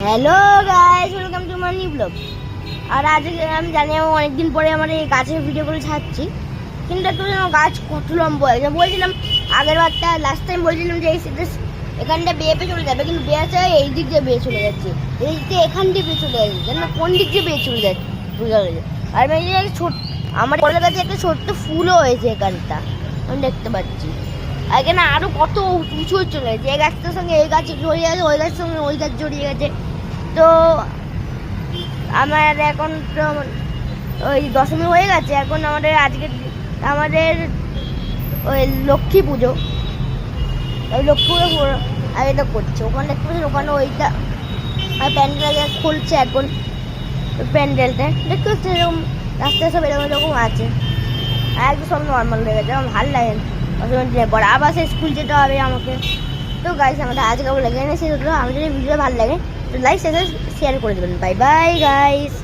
Hello guys, welcome to my new blog. আর আজকে আমি জানি আমি অনেকদিন পরে আমার এই গাছের ভিডিওগুলো ছাড়ছি, কিন্তু একটু যেন গাছ কত লম্বা হয়েছে। বলছিলাম আগের বারটা লাস্ট টাইম বলছিলাম যে এখানটা বেয়ে চলে যাবে, কিন্তু বেয়েছে এই দিক দিয়ে বেয়ে চলে যাচ্ছে, এই দিক দিয়ে এখান দিয়ে বেয়ে চলে যাচ্ছে, জানো কোন দিক দিয়ে বেয়ে চলে যাচ্ছে বোঝা গেছে। আর আমি ছোট আমার কলের কাছে একটা ছোট্ট ফুলও হয়েছে এখানটা, আমি দেখতে পাচ্ছি। এখানে আরো কত উঁচু চলে গেছে, এই গাছটার সঙ্গে এই গাছ জড়িয়ে গেছে, ওই গাছের সঙ্গে ওই গাছ জড়িয়ে গেছে। তো আমার এখন তো ওই দশমী হয়ে গেছে, এখন আমাদের ওই লক্ষ্মী পুজো, ওই লক্ষ্মী পুজো আগে তো করছে ওখানে দেখতে পাচ্ছি। ওখানে ওইটা প্যান্ডেল খুলছে এখন, প্যান্ডেলটা দেখতে পাচ্ছি এরকম রাস্তায় সব এরকম এরকম আছে, একদম সব নর্মাল হয়ে গেছে। আমার ভালো লাগে পরে আবার সে স্কুল যেতে হবে আমাকে। তো গাইস, আমাদের আজকে লেগে এনেছে। আমি যদি ভিডিও ভালো লাগে তো লাইক শেয়ার করে দেবেন। Bye bye guys.